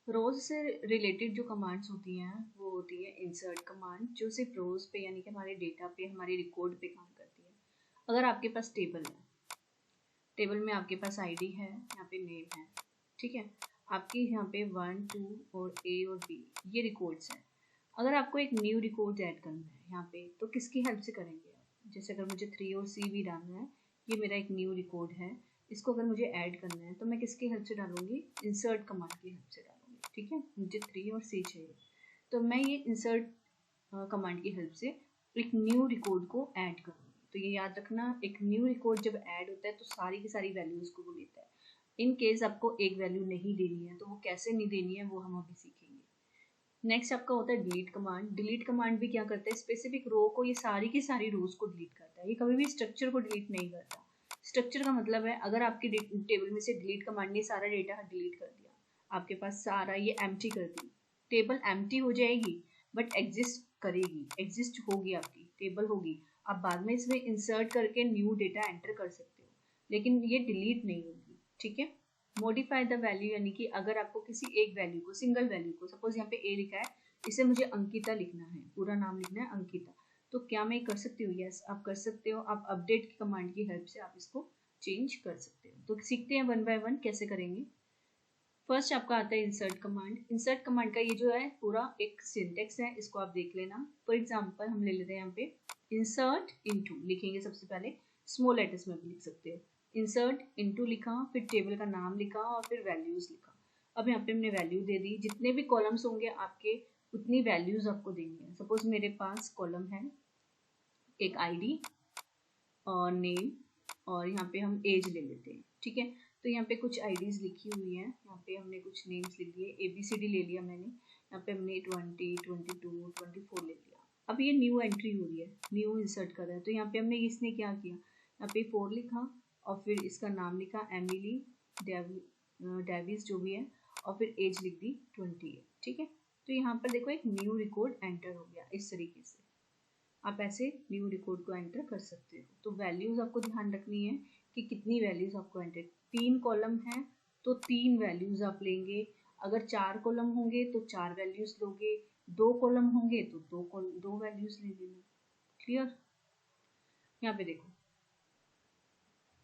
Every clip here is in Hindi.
रोज से रिलेटेड जो कमांड्स होती हैं वो होती है इंसर्ट कमांड, जो सिर्फ रोज पे यानी कि हमारे डेटा पे, हमारे रिकॉर्ड पे काम करती है। अगर आपके पास टेबल है, टेबल में आपके पास आईडी है, यहाँ पे नेम है, ठीक है, आपके यहाँ पे 1 2 और ए और बी ये रिकॉर्ड्स हैं। अगर आपको एक न्यू रिकॉर्ड ऐड करना है यहाँ पे, तो किसकी हेल्प से करेंगे आप? जैसे अगर मुझे 3 और सी भी डालना है, ये मेरा एक न्यू रिकॉर्ड है, इसको अगर मुझे ऐड करना है तो मैं किसकी हेल्प से डालूंगी? इंसर्ट कमांड की हेल्प से डालूंगी, ठीक है। मुझे 3 और सी चाहिए, तो मैं ये इंसर्ट कमांड की हेल्प से एक न्यू रिकॉर्ड को ऐड करूँगी। तो ये याद रखना, एक न्यू रिकॉर्ड जब ऐड होता है तो सारी की सारी वैल्यूज को वो लेता है। इन केस आपको एक वैल्यू नहीं देनी है तो वो कैसे नहीं देनी है वो हम अभी सीखेंगे। नेक्स्ट आपका होता है डिलीट कमांड। डिलीट कमांड भी क्या करता है? स्पेसिफिक रो को, ये सारी की सारी रोज को डिलीट करता है, ये कभी भी स्ट्रक्चर को डिलीट नहीं करता। स्ट्रक्चर का मतलब है अगर आपके टेबल में से डिलीट कमांड ने सारा डेटा डिलीट कर दिया, आपके पास सारा ये एम्प्टी कर दी, टेबल एम्प्टी हो जाएगी बट एग्जिस्ट करेगी, एग्जिस्ट होगी, आपकी टेबल होगी। आप बाद में इसमें इंसर्ट करके न्यू डेटा एंटर कर सकते हो, लेकिन ये डिलीट नहीं होगी, ठीक है। मॉडिफाई द वैल्यू, यानी कि अगर आपको किसी एक वैल्यू को, सिंगल वैल्यू को, सपोज यहाँ पे ए लिखा है, इसे मुझे अंकिता लिखना है, पूरा नाम लिखना है अंकिता, तो क्या मैं कर सकती हूँ? यस, आप कर सकते हो। आप अपडेट की कमांड की हेल्प से आप इसको चेंज कर सकते हो। तो सीखते हैं वन बाय वन कैसे करेंगे। फर्स्ट आपका आता है इंसर्ट कमांड। इंसर्ट कमांड का ये जो है पूरा एक सिंटेक्स है, इसको आप देख लेना। फॉर एग्जाम्पल हम ले लेते हैं यहाँ पे इंसर्ट इनटू लिखेंगे सबसे पहले, स्मॉल लेटर्स में भी लिख सकते हो। इंसर्ट इनटू लिखा, फिर टेबल का नाम लिखा और फिर वैल्यूज लिखा। अब यहाँ पे हमने वैल्यू दे दी, जितने भी कॉलम्स होंगे आपके उतनी वैल्यूज आपको देनी है। सपोज मेरे पास कॉलम है एक आईडी और नेम, और यहाँ पे हम एज ले लेते हैं, ठीक है। तो यहाँ पे कुछ आईडीज लिखी हुई हैं, यहाँ पे हमने कुछ नेम्स लिख दिए, ABCD ले लिया मैंने, यहाँ पे हमने 20 22 24 ले लिया। अब ये न्यू एंट्री हो रही है, न्यू इंसर्ट कर रहा है, तो यहाँ पे हमने इसने क्या किया, यहाँ पे 4 लिखा और फिर इसका नाम लिखा एमिली डेविस जो भी है, और फिर एज लिख दी 28, ठीक है। तो यहाँ पर देखो एक न्यू रिकॉर्ड एंटर हो गया। इस तरीके से आप ऐसे न्यू रिकॉर्ड को एंटर कर सकते हो। तो वैल्यूज आपको ध्यान रखनी है कि कितनी वैल्यूज आपको एंटर, 3 कॉलम है तो 3 वैल्यूज आप लेंगे, अगर 4 कॉलम होंगे तो 4 वैल्यूज लोगे, 2 कॉलम होंगे तो 2 वैल्यूज ले लेना। क्लियर? यहाँ पे देखो,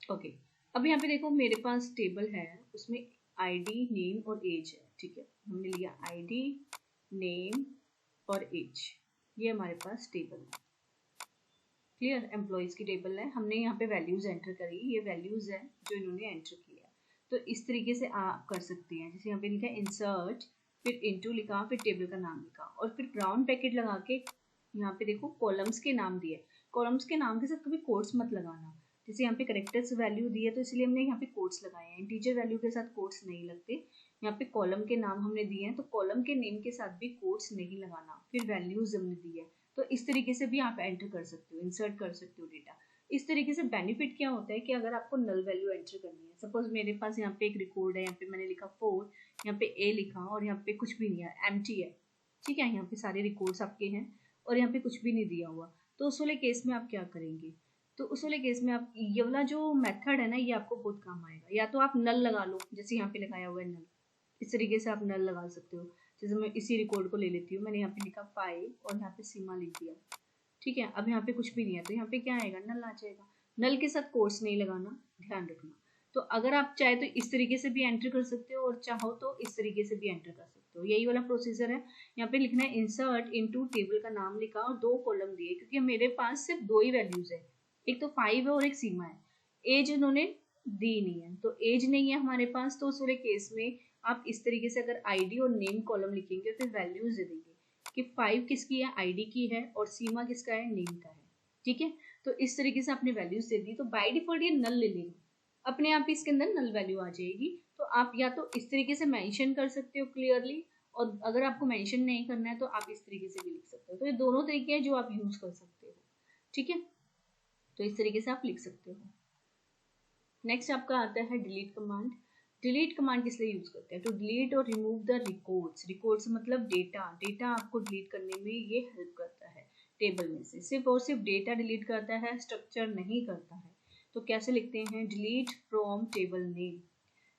ओके। अब यहाँ पे देखो मेरे पास टेबल है, उसमें आईडी नेम और एज है, ठीक है। हमने लिया आईडी नेम और एज, ये हमारे पास टेबल है। क्लियर? एम्प्लॉयज की टेबल है, हमने यहाँ पे वैल्यूज एंटर करी, ये वैल्यूज है जो इन्होंने एंटर किया है। तो इस तरीके से आप कर सकते हैं। जैसे यहाँ पे लिखा है इंसर्ट, फिर इनटू लिखा, फिर टेबल का नाम लिखा और फिर ब्राउन पैकेट लगा के यहाँ पे देखो कॉलम्स के नाम दिए। कॉलम्स के नाम के साथ कभी कोट्स मत लगाना। जैसे यहाँ पे करेक्टर्स वैल्यू दी है तो इसलिए हमने यहाँ पे कोट्स लगाए हैं, इंटीजर वैल्यू के साथ कोट्स नहीं लगते। यहाँ पे कॉलम के नाम हमने दिए हैं तो कॉलम के नेम के साथ भी कोट्स नहीं लगाना। फिर वैल्यूज हमने दी है, तो इस तरीके से भी आप एंटर कर सकते हो, इंसर्ट कर सकते हो डेटा। इस तरीके से बेनिफिट क्या होता है कि अगर आपको नल वैल्यू एंटर करनी है, सपोज मेरे पास यहाँ पे एक रिकॉर्ड है, यहाँ पे मैंने लिखा 4, यहाँ पे ए लिखा और यहाँ पे कुछ भी नहीं है, एम्प्टी है, ठीक है। यहाँ पे सारे रिकॉर्ड्स आपके हैं और यहाँ पे कुछ भी नहीं दिया हुआ, तो उस वाले केस में आप क्या करेंगे? तो उस वाले केस में आप ये वाला जो मेथड है ना, ये आपको बहुत काम आएगा। या तो आप नल लगा लो, जैसे यहाँ पे लगाया हुआ है नल, इस तरीके से आप नल लगा सकते हो। जैसे मैं इसी रिकॉर्ड को ले लेती हूँ, मैंने यहाँ पे लिखा 5 और यहाँ पे सीमा लिख दिया, ठीक है। अब यहाँ पे कुछ भी नहीं है तो यहाँ पे क्या आएगा? नल आ जाएगा। नल के साथ कोट्स नहीं लगाना, ध्यान रखना। तो अगर आप चाहे तो इस तरीके से भी एंटर कर सकते हो और चाहो तो इस तरीके से भी एंटर कर सकते हो, यही वाला प्रोसीजर है। यहाँ पे लिखना है इंसर्ट इनटू, टेबल का नाम लिखा और 2 कॉलम दिए, क्योंकि मेरे पास सिर्फ 2 ही वैल्यूज है, एक तो 5 है और एक सीमा है। एज उन्होंने दी नहीं है, तो एज नहीं है हमारे पास, तो उस वाले केस में आप इस तरीके से अगर आईडी और नेम कॉलम लिखेंगे फिर वैल्यूज दे देंगे कि 5 किसकी है? आईडी की है, और सीमा किसका है? नेम का है, ठीक है। तो इस तरीके से आपने वैल्यूज दे दी, तो बाय डिफॉल्ट ये नल ले लेगा, अपने आप ही इसके अंदर नल वैल्यू आ जाएगी। तो आप या तो इस तरीके से मेंशन कर सकते हो क्लियरली, और अगर आपको मेंशन नहीं करना है तो आप इस तरीके से भी लिख सकते हो। तो ये दोनों तरीके हैं जो आप यूज कर सकते हो, ठीक है। तो इस तरीके से आप लिख सकते हो। नेक्स्ट आपका आता है डिलीट कमांड। डिलीट कमांड किस लिए यूज करते हैं? टू डिलीट और रिमूव द रिकॉर्ड्स। रिकॉर्ड्स मतलब डेटा, डेटा आपको डिलीट करने में ये हेल्प करता है। टेबल में से सिर्फ और सिर्फ डेटा डिलीट करता है, स्ट्रक्चर नहीं करता है। तो कैसे लिखते हैं? Delete from table name,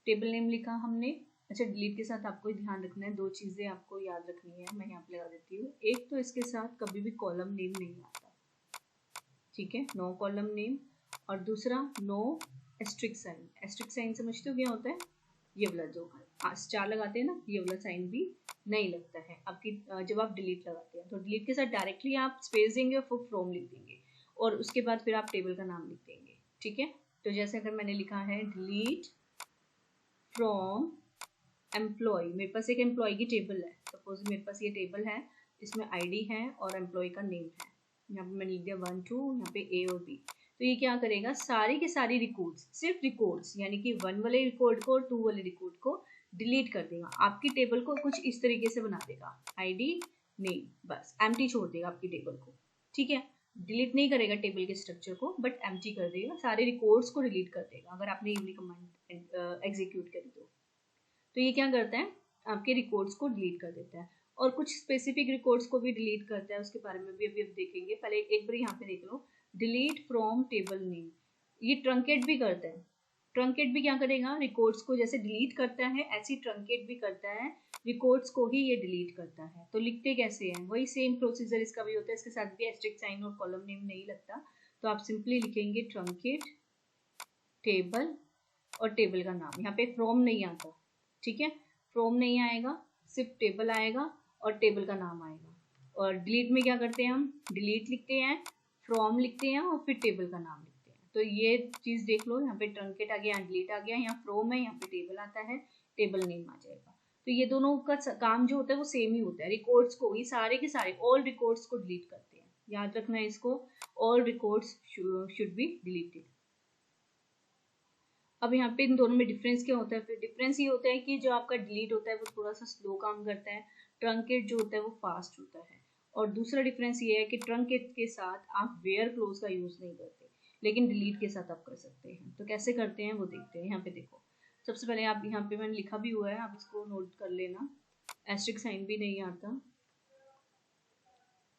table name लिखा हमने, अच्छा, डिलीट के साथ आपको ध्यान रखना है, दो चीज़ें आपको याद रखनी है, मैं यहाँ पे लगा देती हूँ। एक तो इसके साथ कभी भी कॉलम नेम नहीं आता, ठीक है, नो कॉलम नेम। और दूसरा no asterisk sign. Asterisk sign समझते हो क्या होता है? ये वाला जो स्टार लगाते हैं ना, ये वाला साइन भी नहीं लगता है आपकी जब आप डिलीट लगाते हैं। तो डिलीट के साथ डायरेक्टली आप स्पेस देंगे और फिर फ्रॉम लिख देंगे और उसके बाद फिर आप टेबल का नाम लिख देंगे, ठीक है। तो जैसे अगर मैंने लिखा है डिलीट फ्रॉम एम्प्लॉय, मेरे पास एक एम्प्लॉय की टेबल है, सपोज मेरे पास ये टेबल है, इसमें आईडी है और एम्प्लॉय का नेम है। यहाँ पे मैंने लिख दिया 1 2, यहाँ पे ए और बी। तो ये क्या करेगा, सारी के सारी रिकॉर्ड्स, सिर्फ रिकॉर्ड्स यानी कि 1 वाले रिकॉर्ड को और 2 वाले रिकॉर्ड को डिलीट कर देगा। आपकी टेबल को कुछ इस तरीके से बना देगा, आईडी नेम, बस एम्प्टी छोड़ देगा आपकी टेबल को, ठीक है। डिलीट नहीं करेगा टेबल के स्ट्रक्चर को, बट एम्प्टी कर देगा, सारे रिकॉर्ड्स को डिलीट कर देगा अगर आपने ये वाली कमांड एग्जीक्यूट करी तो ये क्या करता है, आपके रिकॉर्ड्स को डिलीट कर देता है और कुछ स्पेसिफिक रिकॉर्ड्स को भी डिलीट करता है, उसके बारे में भी अभी देखेंगे। पहले एक बार यहाँ पे देख लो, डिलीट फ्रॉम टेबल नेम, ये ट्रंकेट भी करता है। ट्रंकेट भी क्या करेगा, रिकॉर्ड्स को जैसे डिलीट करता है ऐसी ट्रंकेट भी करता है, रिकॉर्ड्स को ही ये डिलीट करता है। तो लिखते कैसे हैं, वही सेम प्रोसीजर इसका भी होता है, इसके साथ भी एस्ट्रिक साइन और कॉलम नेम नहीं लगता। तो आप सिंपली लिखेंगे ट्रंकेट टेबल और टेबल का नाम, यहाँ पे फ्रॉम नहीं आता, ठीक है, फ्रॉम नहीं आएगा, सिर्फ टेबल आएगा और टेबल का नाम आएगा। और डिलीट में क्या करते हैं, हम डिलीट लिखते हैं, फ्रॉम लिखते हैं और फिर टेबल का नाम लिखते हैं। तो ये चीज देख लो, यहाँ पे ट्रंकेट आ गया, डिलीट आ गया, यहाँ फ्रॉम है, यहाँ पे टेबल आता है, टेबल नेम आ जाएगा। तो ये दोनों का काम जो होता है वो सेम ही होता है, रिकॉर्ड्स को ही सारे के सारे ऑल रिकॉर्ड्स को डिलीट करते हैं, याद रखना है इसको, all records should be deleted. अब यहाँ पे इन दोनों में डिफरेंस क्या होता है, फिर डिफरेंस ये होता है कि जो आपका डिलीट होता है वो थोड़ा सा स्लो काम करता है, ट्रंकेट जो होता है वो फास्ट होता है। और दूसरा डिफरेंस ये है कि ट्रंकेट के साथ आप वेयर क्लोज का यूज नहीं करते, लेकिन डिलीट के साथ आप कर सकते हैं। तो कैसे करते हैं वो देखते हैं। यहाँ पे देखो, सबसे पहले आप यहाँ पे मैंने लिखा भी हुआ है, आप इसको नोट कर लेना। एस्ट्रिक साइन भी नहीं आता,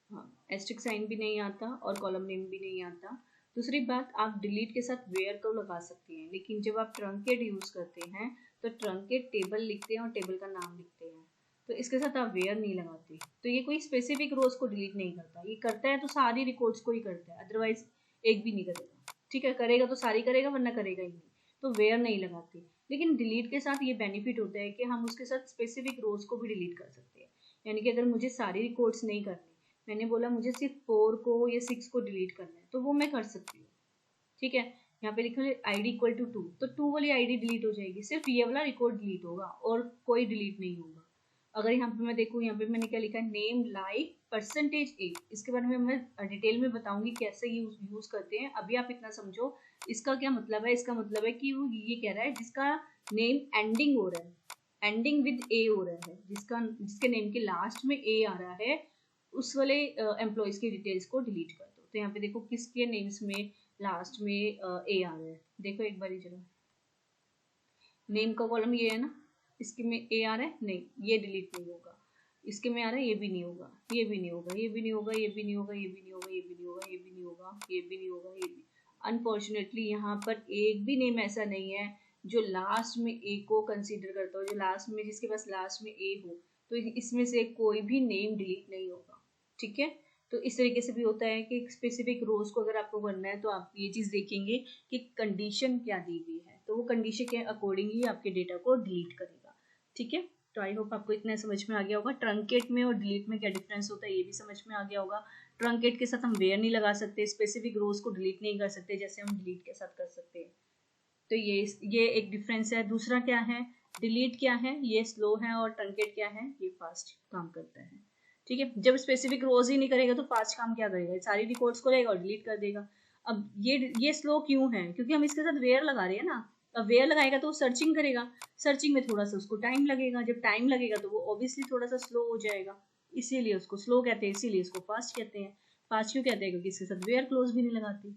हाँ एस्ट्रिक साइन भी नहीं आता और कॉलम नेम भी नहीं आता। दूसरी बात, आप डिलीट के साथ वेयर को लगा सकते हैं, लेकिन जब आप ट्रंकेट यूज करते हैं तो ट्रंकेट टेबल लिखते हैं और टेबल का नाम लिखते हैं, तो इसके साथ आप वेयर नहीं लगाते। तो ये कोई स्पेसिफिक रोज को डिलीट नहीं करता, ये करता है तो सारी रिकॉर्ड्स को ही करता है, अदरवाइज एक भी नहीं करेगा, ठीक है, करेगा तो सारी करेगा वरना करेगा ही नहीं। तो वेयर नहीं लगाते। लेकिन डिलीट के साथ ये बेनिफिट होता है कि हम उसके साथ स्पेसिफिक रोज को भी डिलीट कर सकते हैं। यानी कि अगर मुझे सारी रिकॉर्ड्स नहीं करनी, मैंने बोला मुझे सिर्फ 4 को या 6 को डिलीट करना है, तो वो मैं कर सकती हूँ, ठीक है। यहाँ पे लिखा है आईडी इक्वल टू 2, तो 2 वाली आईडी डिलीट हो जाएगी, सिर्फ ये वाला रिकॉर्ड डिलीट होगा और कोई डिलीट नहीं होगा। अगर यहाँ पे मैं देखूँ, यहाँ पे मैंने क्या लिखा है, नेम लाइक परसेंटेज ए, इसके बारे में मैं डिटेल में बताऊंगी कैसे यूज करते हैं, अभी आप इतना समझो इसका क्या मतलब है। इसका मतलब है कि वो ये कह रहा है जिसका नेम एंडिंग हो रहा है, एंडिंग विद ए हो रहा है, जिसके नेम के लास्ट में ए आ रहा है, उस वाले एम्प्लॉयज की डिटेल्स को डिलीट कर दो। तो यहाँ पे देखो किसके नेम्स में लास्ट में ए आ रहा है, देखो एक बार जरा, नेम का कॉलम ये है ना, इसके में ए आ रहा है, नहीं ये डिलीट नहीं होगा, इसके में आ रहा है ये भी नहीं होगा, ये भी नहीं होगा, ये भी नहीं होगा, ये भी नहीं होगा, ये भी नहीं होगा, ये भी नहीं होगा, ये भी नहीं होगा, ये भी नहीं होगा, ये भी। अनफॉर्चुनेटली यहाँ पर एक भी नेम ऐसा नहीं है जो लास्ट में ए को कंसीडर करता हो, जो लास्ट में, जिसके पास लास्ट में ए हो, तो इसमें से कोई भी नेम डिलीट नहीं होगा, ठीक है। तो इस तरीके से भी होता है कि स्पेसिफिक रोज को अगर आपको करना है तो आप ये चीज देखेंगे कि कंडीशन क्या दी हुई है, तो वो कंडीशन के अकॉर्डिंग ही आपके डेटा को डिलीट करेगा, ठीक है। तो आई होप आपको इतना समझ में आ गया होगा, ट्रंकेट में और डिलीट में क्या डिफरेंस होता है ये भी समझ में आ गया होगा। ट्रंकेट के साथ हम वेयर नहीं लगा सकते, स्पेसिफिक रोज को डिलीट नहीं कर सकते जैसे हम डिलीट के साथ कर सकते हैं। तो ये एक डिफरेंस है। दूसरा क्या है, डिलीट क्या है, ये स्लो है, और ट्रंकेट क्या है, ये फास्ट काम करता है, ठीक है। जब स्पेसिफिक रोज ही नहीं करेगा तो फास्ट काम क्या करेगा, सारी रिकॉर्ड्स को लेगा और डिलीट कर देगा। अब ये स्लो क्यों है, क्योंकि हम इसके साथ वेयर लगा रहे हैं ना। अब वेयर लगाएगा तो वो सर्चिंग करेगा, सर्चिंग में थोड़ा सा उसको टाइम लगेगा, जब टाइम लगेगा तो वो ऑब्वियसली थोड़ा सा स्लो हो जाएगा, इसीलिए उसको स्लो कहते हैं, इसीलिए इसको फास्ट कहते हैं। फास्ट क्यों कहते हैं, क्योंकि इसके साथ वेयर क्लोज भी नहीं लगाती।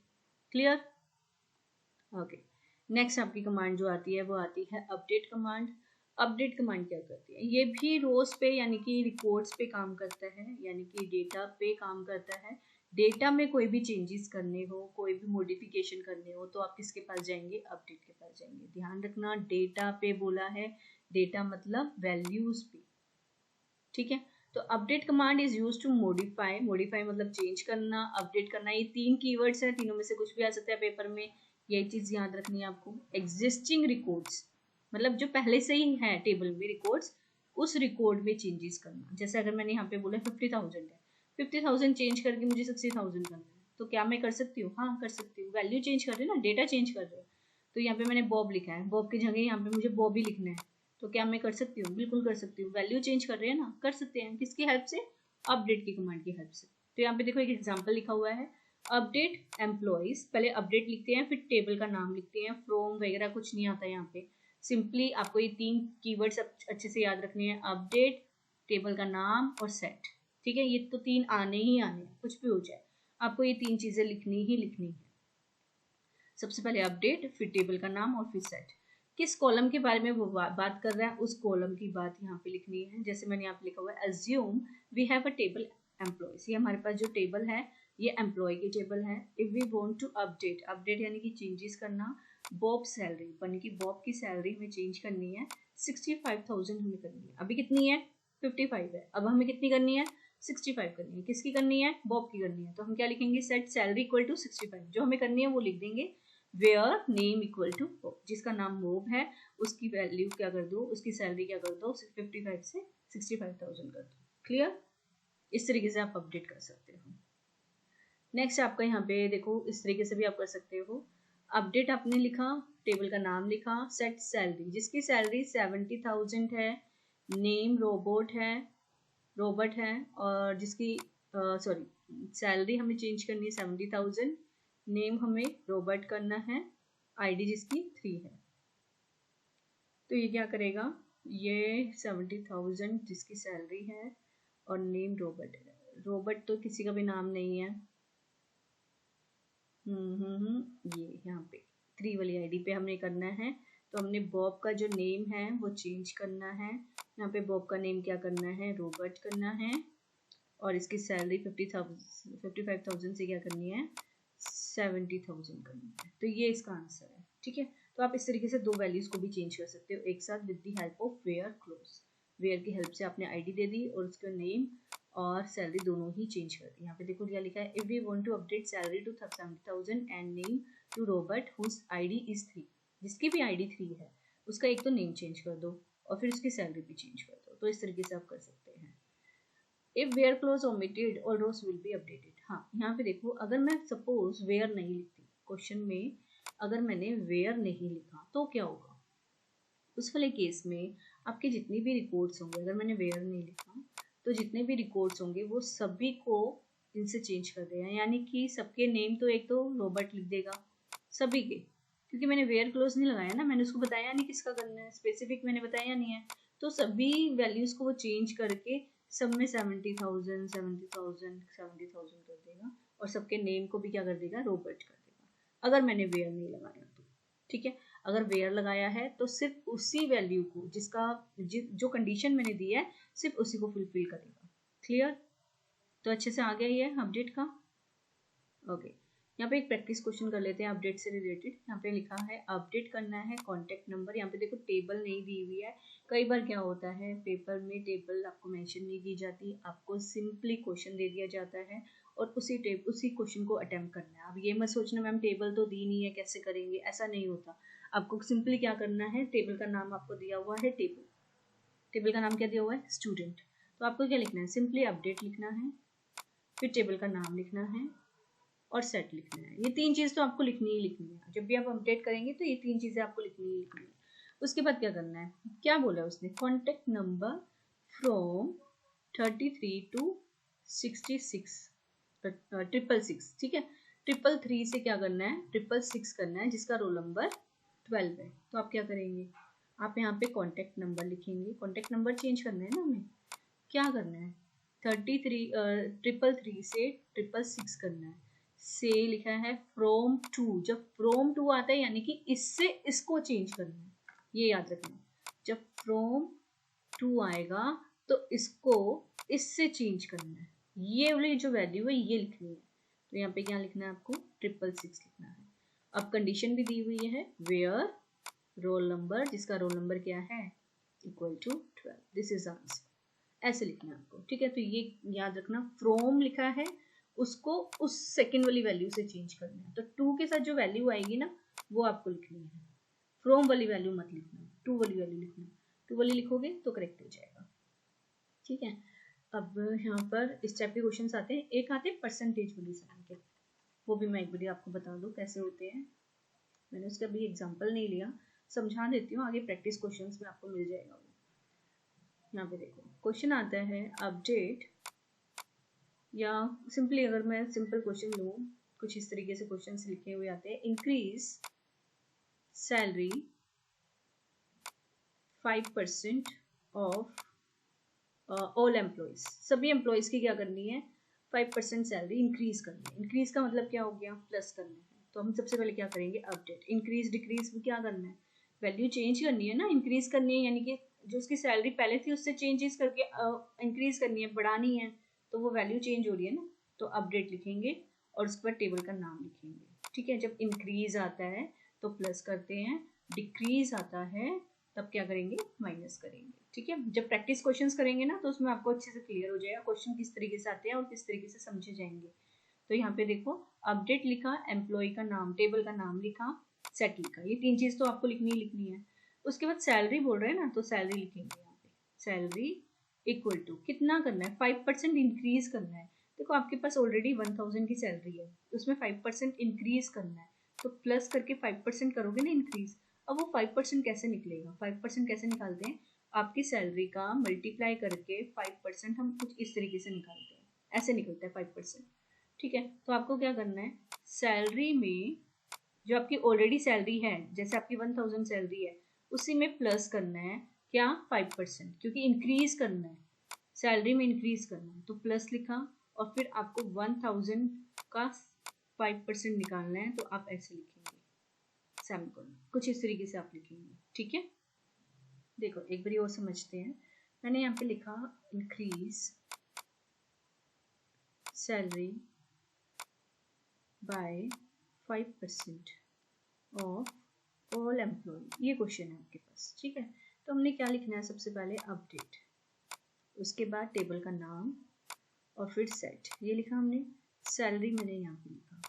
Clear, okay. नेक्स्ट आपकी कमांड जो आती है वो आती है अपडेट कमांड। अपडेट कमांड क्या करती है, ये भी रोज पे यानी कि रिकॉर्ड्स पे काम करता है, यानी कि डेटा पे काम करता है। डेटा में कोई भी चेंजेस करने हो, कोई भी मॉडिफिकेशन करने हो, तो आप किसके पास जाएंगे, अपडेट के पास जाएंगे। ध्यान रखना डेटा पे बोला है, डेटा मतलब वैल्यूज पे, ठीक है। तो update command is use to modify, modify मतलब चेंज करना, अपडेट करना। ये 3 कीवर्ड्स हैं, तीनों में से कुछ भी आ सकता है पेपर में, ये चीज याद रखनी है आपको। एग्जिस्टिंग रिकॉर्ड्स मतलब जो पहले से ही है टेबल में रिकॉर्ड्स, उस रिकॉर्ड में चेंजेस करना। जैसे अगर मैंने यहाँ पे बोला 50,000 है, 50,000 चेंज करके मुझे 60,000 करना है, तो क्या मैं कर सकती हूँ? हाँ कर सकती हूँ। वैल्यू चेंज कर रहे हो ना, डेटा चेंज कर रहे हो। तो यहाँ पे मैंने बॉब लिखा है, बॉब की जगह यहाँ पे मुझे बॉबी लिखना है, तो क्या मैं कर सकती हूँ? बिल्कुल कर सकती हूँ। वैल्यू चेंज कर रहे हैं ना, कर सकते हैं। किसकी हेल्प से? अपडेट की कमांड की हेल्प से। तो यहाँ पे देखो एक एग्जांपल लिखा हुआ है, अपडेट एम्प्लॉइज। पहले अपडेट लिखते हैं, फिर टेबल का नाम लिखते हैं, फ्रॉम वगैरह कुछ नहीं आता यहाँ पे। सिंपली आपको ये 3 कीवर्ड्स अच्छे से याद रखने हैं, अपडेट, टेबल का नाम और सेट, ठीक है। ये तो 3 आने ही आने, कुछ भी हो जाए आपको ये 3 चीजें लिखनी ही लिखनी है। सबसे पहले अपडेट, फिर टेबल का नाम और फिर सेट। किस कॉलम के बारे में वो बात कर रहा है, उस कॉलम की बात यहाँ पे लिखनी है। जैसे मैंने यहाँ पे लिखा हुआ है, assume we have a table employees. ये हमारे पास जो टेबल है ये एम्प्लॉय की टेबल है। If we want to update, update यानी कि चेंजेस करना, बॉब सैलरी यानी कि बॉब की सैलरी हमें चेंज करनी है, 65,000 हमें करनी है। अभी कितनी है? 55 है। अब हमें कितनी करनी है? 65 करनी है। किसकी करनी है? बॉब की करनी है। तो हम क्या लिखेंगे? Set salary equal to 65। जो हमें करनी है वो लिख देंगे, where name equal to Bob. जिसका नाम बॉब है उसकी वैल्यू क्या कर दो, उसकी सैलरी क्या कर दो, 55 से 65,000 कर दो। क्लियर? इस तरीके से आप अपडेट कर सकते हो। नेक्स्ट आपका यहाँ पे देखो, इस तरीके से भी आप कर सकते हो। अपडेट आपने लिखा, टेबल का नाम लिखा, सेट सैलरी, जिसकी सैलरी 70,000 है, नेम रोबोट है, और जिसकी सॉरी सैलरी हमें चेंज करनी है 70,000, नेम हमें रोबोट करना है, आईडी जिसकी 3 है। तो ये क्या करेगा, ये 70,000 जिसकी सैलरी है और नेम रोबोट है। रोबोट तो किसी का भी नाम नहीं है। ये यहाँ पे 3 वाली आईडी पे हमने करना है। तो हमने बॉब का जो नेम है वो चेंज करना है। यहाँ पे बॉब का नेम क्या करना है, रोबर्ट करना है, और इसकी सैलरी 55,000 से क्या करनी है, 70,000 करनी है। तो ये इसका आंसर है, ठीक है। तो आप इस तरीके से 2 वैल्यूज को भी चेंज कर सकते हो एक साथ with the help of where clause. Where की हेल्प से आपने आईडी दे दी और उसका नेम और सैलरी दोनों ही चेंज कर दी। यहाँ पे देखो क्या लिखा है, if we want to update salary to 70,000 and name to Robert whose ID is 3। जिसकी भी आईडी 3 है उसका एक तो नेम चेंज कर दो और फिर उसकी सैलरी भी चेंज कर दो। तो इस तरीके से आप कर सकते हैं। If where clause omitted all rows will be updated. हाँ यहाँ पे देखो, अगर मैं सपोज वेयर नहीं लिखती क्वेश्चन में, अगर मैंने वेयर नहीं लिखा तो क्या होगा, उस वाले केस में आपके जितनी भी रिकॉर्ड्स होंगे, अगर मैंने वेयर नहीं लिखा तो जितने भी रिकॉर्ड्स होंगे वो सभी को इनसे चेंज कर देगा। यानी कि सबके नेम तो एक तो रॉबर्ट लिख देगा सभी के, क्योंकि मैंने वेयर क्लोज नहीं लगाया ना, मैंने उसको बताया नहीं किसका करना है, स्पेसिफिक मैंने बताया नहीं है। तो सभी वैल्यूज को वो चेंज करके सब में 70,000 कर देगा, और सबके नेम को भी क्या कर देगा, रॉबर्ट कर देगा, अगर मैंने वेयर नहीं लगाया तो। ठीक है, अगर वेयर लगाया है तो सिर्फ उसी वैल्यू को जिसका जो कंडीशन मैंने दी है सिर्फ उसी को फुलफिल करेगा। क्लियर? तो अच्छे से आ गया ये अपडेट का। ओके, यहाँ पे एक प्रैक्टिस क्वेश्चन कर लेते हैं अपडेट से रिलेटेड। यहाँ पे लिखा है अपडेट करना है कॉन्टेक्ट नंबर। यहाँ पे देखो टेबल नहीं दी हुई है। कई बार क्या होता है पेपर में टेबल आपको मेंशन नहीं की जाती, आपको सिंपली क्वेश्चन दे दिया जाता है और उसी क्वेश्चन को अटेम्प्ट करना है। अब ये मत सोचना मैम टेबल तो दी नहीं है कैसे करेंगे, ऐसा नहीं होता। आपको सिंपली क्या करना है, टेबल का नाम आपको दिया हुआ है, टेबल का नाम क्या दिया हुआ है, स्टूडेंट। तो आपको क्या लिखना है, सिंपली अपडेट लिखना है, फिर टेबल का नाम लिखना है और सेट लिखना है। ये 3 चीज तो आपको लिखनी ही लिखनी है। जब भी आप अपडेट करेंगे तो ये 3 चीजें आपको लिखनी ही लिखनी है। उसके बाद क्या करना है, क्या बोला है उसने, कॉन्टेक्ट नंबर फ्रॉम 33 टू 66 666, ठीक है। 333 से क्या करना है, 666 करना है जिसका रोल नंबर 12 है। तो आप क्या करेंगे, आप यहाँ पे कॉन्टेक्ट नंबर लिखेंगे। कॉन्टेक्ट नंबर चेंज करना है ना हमें, क्या करना है, 333 से 666 करना है। से लिखा है फ्रॉम टू, जब फ्रॉम टू आता है यानी कि इससे इसको चेंज करना है, ये याद रखना। जब फ्रॉम टू आएगा तो इसको इससे चेंज करना है, ये वाली जो वैल्यू है ये लिखनी है। तो यहाँ पे क्या लिखना है आपको, 666 लिखना है। अब कंडीशन भी दी हुई है, वेयर रोल नंबर, जिसका रोल नंबर क्या है equal to 12, this is answer. ऐसे लिखना है आपको, ठीक है। तो ये याद रखना, फ्रॉम लिखा है उसको उस सेकेंड वाली वैल्यू से चेंज करना है। तो 2 के साथ जो वैल्यू आएगी ना वो आपको लिखनी है, फ्रॉम वाली वैल्यू मत लिखना, 2 वाली वैल्यू लिखना। 2 वाली लिखोगे तो करेक्ट हो जाएगा, ठीक है। अब यहाँ पर इस टाइप के क्वेश्चंस आते हैं। एक आते हैं परसेंटेज वाली साइन के, वो भी मैं एक बार आपको बता दूँ कैसे होते हैं। मैंने उसका भी एग्जाम्पल नहीं लिया, समझा देती हूँ, आगे प्रैक्टिस क्वेश्चंस में आपको मिल जाएगा वो। यहाँ पे देखो क्वेश्चन आता है अपडेट, या सिंपली अगर मैं सिंपल क्वेश्चन लूँ, कुछ इस तरीके से क्वेश्चन लिखे हुए आते हैं। Increase salary 5% of all employees, सभी एम्प्लॉयज की क्या करनी है, 5% सैलरी इंक्रीज करनी है। इंक्रीज का मतलब क्या हो गया, प्लस करना है। तो हम सबसे पहले क्या करेंगे, अपडेट। इंक्रीज डिक्रीज में क्या करना है, वैल्यू चेंज करनी है ना, इंक्रीज करनी है, यानी कि जो उसकी सैलरी पहले थी उससे चेंजेस करके इंक्रीज करनी है, बढ़ानी है, तो वो वैल्यू चेंज हो रही है ना, तो अपडेट लिखेंगे और उसके बाद टेबल का नाम लिखेंगे, ठीक है। जब इंक्रीज आता है तो प्लस करते हैं, डिक्रीज आता है तब क्या करेंगे, माइनस करेंगे, ठीक है। जब प्रैक्टिस क्वेश्चंस करेंगे ना तो उसमें आपको अच्छे से क्लियर हो जाएगा क्वेश्चन किस तरीके से आते हैं और किस तरीके से समझे जाएंगे। तो यहाँ पे देखो अपडेट लिखा, एम्प्लॉय का नाम, टेबल का नाम लिखा, सेट लिखा, ये 3 चीज तो आपको लिखनी है। उसके बाद सैलरी बोल रहे हैं ना, तो सैलरी लिखेंगे यहाँ पे, सैलरी इक्वल टू कितना करना है, 5% इंक्रीज करना है। देखो आपके पास ऑलरेडी 1000 की सैलरी है, उसमें 5% इंक्रीज करना है, तो प्लस करके 5% करोगे ना इंक्रीज। अब वो 5% कैसे निकलेगा, 5% कैसे निकालते हैं, आपकी सैलरी का मल्टीप्लाई करके 5% हम कुछ इस तरीके से निकालते हैं, ऐसे निकलता है 5%, ठीक है। तो आपको क्या करना है, सैलरी में जो आपकी ऑलरेडी सैलरी है, जैसे आपकी 1000 सैलरी है, उसी में प्लस करना है क्या, 5%, क्योंकि इंक्रीज करना है, सैलरी में इंक्रीज करना है, तो प्लस लिखा और फिर आपको 1000 का 5% निकालना है, तो आप ऐसे लिखेंगे सेमीकोलन, कुछ इस तरीके से आप लिखेंगे, ठीक है। देखो एक बार और समझते हैं। मैंने यहाँ पे लिखा increase salary by 5% of all employee, ये क्वेश्चन है आपके पास, ठीक है। तो हमने क्या लिखना है, सबसे पहले अपडेट, उसके बाद टेबल का नाम और फिर सेट, ये लिखा हमने। सैलरी मैंने यहाँ पे लिखा,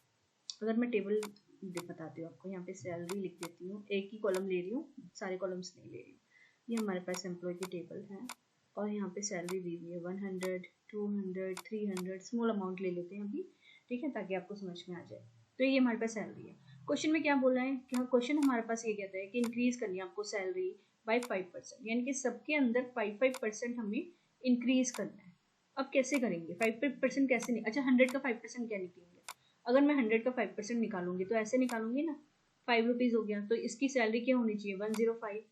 अगर मैं टेबल बताती हूँ आपको, यहाँ पे सैलरी लिख देती हूँ, एक ही कॉलम ले रही हूँ, सारे कॉलम्स नहीं ले रही हूँ। ये हमारे पास एम्प्लॉय की टेबल है और यहाँ पे सैलरी दी हुई है 100, 200, 300, स्मॉल अमाउंट ले लेते हैं अभी, ठीक है, ताकि आपको समझ में आ जाए। तो ये हमारे पास सैलरी है। क्वेश्चन में क्या बोला है, क्या क्वेश्चन हमारे पास ये कहता है कि इंक्रीज करनी है आपको सैलरी बाय 5%, यानी कि सबके अंदर 5% हमें इंक्रीज करना है। अब कैसे करेंगे, 5% कैसे नहीं, अच्छा 100 का 5% क्या निकलेंगे, अगर मैं 100 का 5% निकालूंगी तो ऐसे निकालूंगी ना, 5 रुपीज़ हो गया, तो इसकी सैलरी क्या होनी चाहिए, 105।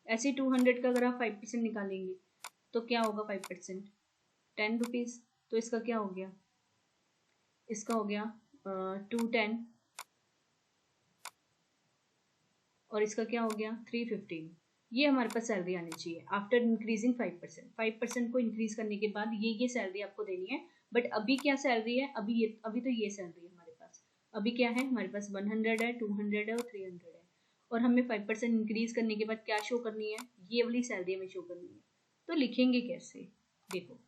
ऐसे 200 का अगर आप 5% निकालेंगे तो क्या होगा, 5% 10 रुपीज़, तो इसका क्या हो गया, इसका हो गया 210, और इसका क्या हो गया 315। ये हमारे पास सैलरी आनी चाहिए आफ्टर इंक्रीजिंग 5%। 5% को इंक्रीज करने के बाद ये सैलरी आपको देनी है। बट अभी क्या सैलरी है, अभी तो ये सैलरी है हमारे पास। अभी क्या है हमारे पास, 100 है, 200 है और 300 है, और हमें 5% इंक्रीज करने के बाद क्या शो करनी है, ये वाली सैलरी हमें शो करनी है। तो लिखेंगे कैसे, देखो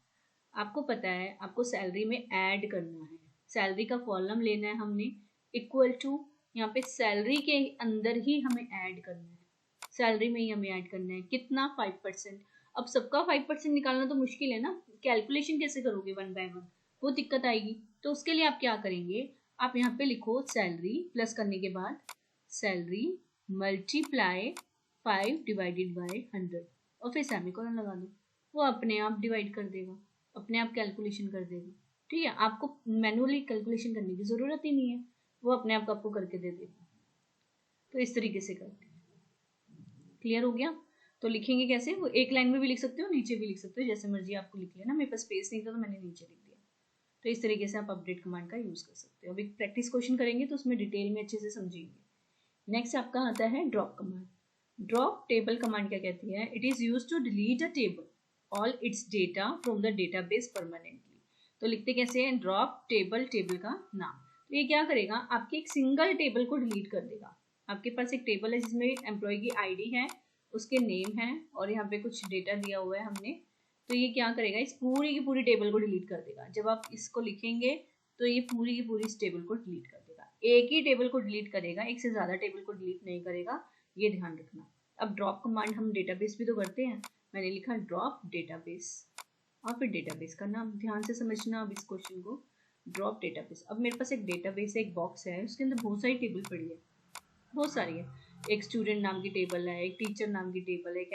आपको पता है आपको सैलरी में ऐड करना है, सैलरी का कॉलम लेना है हमने, इक्वल टू यहाँ पे सैलरी के अंदर ही हमें ऐड करना है, सैलरी में ही हमें ऐड करना है कितना, 5%। अब सबका 5% निकालना तो मुश्किल है ना, कैलकुलेशन कैसे करोगे 1 बाय 1, वो दिक्कत आएगी। तो उसके लिए आप क्या करेंगे, आप यहाँ पे लिखो सैलरी, प्लस करने के बाद सैलरी मल्टीप्लाई 5 डिवाइडेड बाय 100 और फिर सेमीकोलन लगा दो, वो अपने आप डिवाइड कर देगा, अपने आप कैलकुलेशन कर देगा, ठीक है। आपको मैनुअली कैलकुलेशन करने की जरूरत ही नहीं है, वो अपने आप आपको करके दे देगा। तो इस तरीके से करते हैं, क्लियर हो गया। तो लिखेंगे कैसे, वो एक लाइन में भी लिख सकते हो, नीचे भी लिख सकते हो, जैसे मर्जी आपको लिख लेना, मेरे पास स्पेस नहीं था तो मैंने नीचे लिख दिया। तो इस तरीके से आप अपडेट कमांड का यूज कर सकते हो। अभी प्रैक्टिस क्वेश्चन करेंगे तो उसमें डिटेल में अच्छे से समझेंगे। नेक्स्ट आपका आता है drop command. Drop table command क्या कहती है, it is use to delete a table all its data from the database permanently. तो लिखते कैसे हैं, ड्रॉप टेबल, टेबल का नाम। तो ये क्या करेगा, आपके एक सिंगल टेबल को डिलीट कर देगा। आपके पास एक टेबल है जिसमें एम्प्लॉय की आईडी है उसके नेम है और यहाँ पे कुछ डेटा दिया हुआ है हमने, तो ये क्या करेगा, इस पूरी की पूरी टेबल को डिलीट कर देगा। जब आप इसको लिखेंगे तो ये पूरी की पूरी इस टेबल को डिलीट कर देगा। एक ही टेबल को डिलीट करेगा, एक से ज़्यादा टेबल को डिलीट नहीं करेगा, ये ध्यान रखना। अब ड्रॉप कमांड हम डेटाबेस भी तो करते हैं, मैंने लिखा ड्रॉप डेटाबेस और फिर डेटाबेस का नाम। ध्यान से समझना अब इस क्वेश्चन को, ड्रॉप डेटाबेस। अब मेरे पास एक डेटाबेस है, एक बॉक्स है, उसके अंदर बहुत सारी टेबल पड़ी है, बहुत सारी है। एक स्टूडेंट नाम की टेबल है, एक टीचर नाम की टेबल है, एक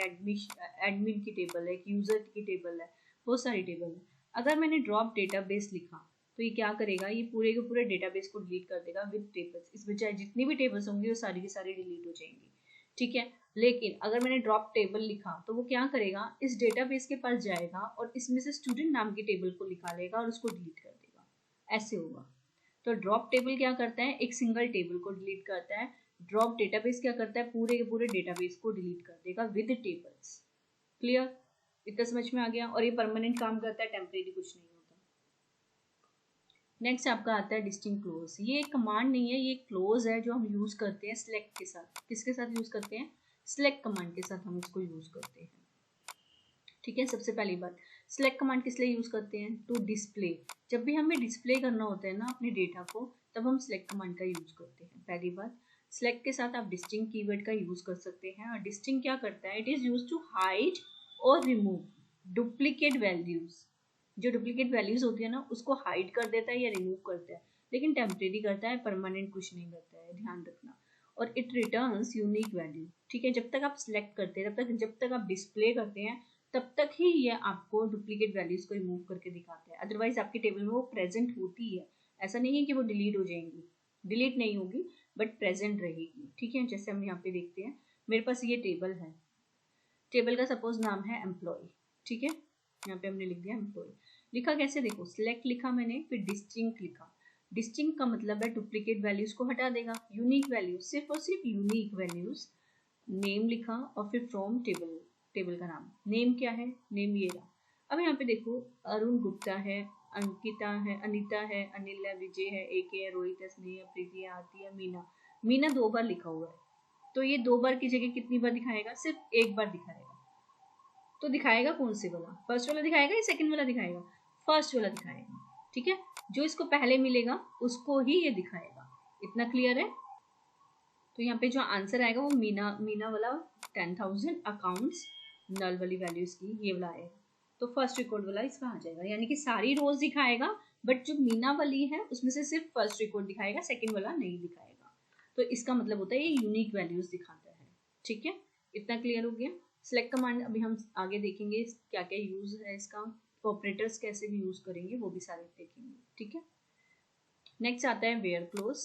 एडमिन की टेबल है, एक यूजर की टेबल है, बहुत सारी टेबल है। अगर मैंने ड्रॉप डेटाबेस लिखा तो ये क्या करेगा, ये पूरे के पूरे डेटाबेस को डिलीट कर देगा विद टेबल्स। इसमें चाहे जितनी भी टेबल्स होंगी वो सारी की सारी डिलीट हो जाएंगी, ठीक है। लेकिन अगर मैंने ड्रॉप टेबल लिखा तो वो क्या करेगा, इस डेटाबेस के पास जाएगा और इसमें से स्टूडेंट नाम की टेबल को निकालेगा और उसको डिलीट कर देगा, ऐसे होगा। तो ड्रॉप टेबल क्या करता है, एक सिंगल टेबल को डिलीट करता है। ड्रॉप डेटाबेस क्या करता है, पूरे के पूरे डेटाबेस को डिलीट कर देगा विद टेबल्स। क्लियर, इतना समझ में आ गया। और ये परमानेंट काम करता है, टेम्परेरी कुछ नहीं होता। नेक्स्ट आपका आता है डिस्टिंक्ट क्लोज। ये एक कमांड नहीं है, ये क्लोज है जो हम यूज करते हैं सिलेक्ट के साथ। किसके साथ यूज करते हैं, सिलेक्ट कमांड के साथ हम इसको यूज करते हैं, ठीक है। सबसे पहली बात, सिलेक्ट कमांड किस लिए यूज करते हैं, टू डिस्प्ले। जब भी हमें डिस्प्ले करना होता है ना अपने डेटा को, तब हम सिलेक्ट कमांड का यूज करते हैं। पहली बात, सिलेक्ट के साथ आप डिस्टिंक्ट कीवर्ड का यूज कर सकते हैं। और डिस्टिंक्ट क्या करता है, it is use to hide और रिमूव डुप्लीकेट वैल्यूज। जो डुप्लीकेट वैल्यूज होती है ना, उसको हाइड कर देता है या रिमूव करता है, लेकिन टेम्परेरी करता है, परमानेंट कुछ नहीं करता है, ध्यान रखना। और इट रिटर्न्स यूनिक वैल्यू, ठीक है। जब तक आप सिलेक्ट करते हैं, जब तक आप डिस्प्ले करते हैं, तब तक ही ये आपको डुप्लीकेट वैल्यूज को रिमूव करके दिखाता है। अदरवाइज आपकी टेबल में वो प्रेजेंट होती है, ऐसा नहीं है कि वो डिलीट हो जाएंगी, डिलीट नहीं होगी बट प्रेजेंट रहेगी, ठीक है। जैसे हम यहाँ पे देखते हैं, मेरे पास ये टेबल है, टेबल का सपोज नाम है एम्प्लॉय, ठीक है। यहाँ पे हमने लिख दिया एम्प्लॉय। लिखा कैसे, देखो, सिलेक्ट लिखा मैंने, फिर डिस्टिंक्ट लिखा। डिस्टिंक्ट का मतलब है डुप्लीकेट वैल्यूज को हटा देगा, यूनिक वैल्यूज, सिर्फ और सिर्फ यूनिक वैल्यूज। नेम लिखा और फिर फ्रॉम टेबल, टेबल का नाम, नेम क्या है, नेम ये रहा। अब यहाँ पे देखो, अरुण गुप्ता है, अंकिता है, अनीता है, अनिल है, विजय है, एक है, रोहित है, स्नेहा, प्रीति है, आरती है, मीना। मीना 2 बार लिखा हुआ है, तो ये 2 बार की जगह कितनी बार दिखाएगा, सिर्फ 1 बार दिखाएगा। तो दिखाएगा कौन से वाला, फर्स्ट वाला दिखाएगा या सेकंड वाला दिखाएगा, फर्स्ट वाला दिखाएगा, ठीक है। जो इसको पहले मिलेगा उसको ही ये दिखाएगा। इतना क्लियर है। तो यहाँ पे जो आंसर आएगा वो मीना वाला 10,000 अकाउंट्स नल वाली वैल्यूज की ये वाला आएगा। तो फर्स्ट रिकॉर्ड वाला इसका आ जाएगा, यानी कि सारी रोज दिखाएगा, बट जो मीना वाली है उसमें से सिर्फ फर्स्ट रिकॉर्ड दिखाएगा, सेकंड वाला नहीं दिखाएगा। तो इसका मतलब होता है ये यूनिक वैल्यूज दिखाता है, ठीक है। इतना क्लियर हो गया। सिलेक्ट कमांड अभी हम आगे देखेंगे क्या क्या यूज है इसका, ऑपरेटर्स कैसे भी यूज करेंगे वो भी सारे देखेंगे, ठीक है। नेक्स्ट आता है वेयर क्लोज।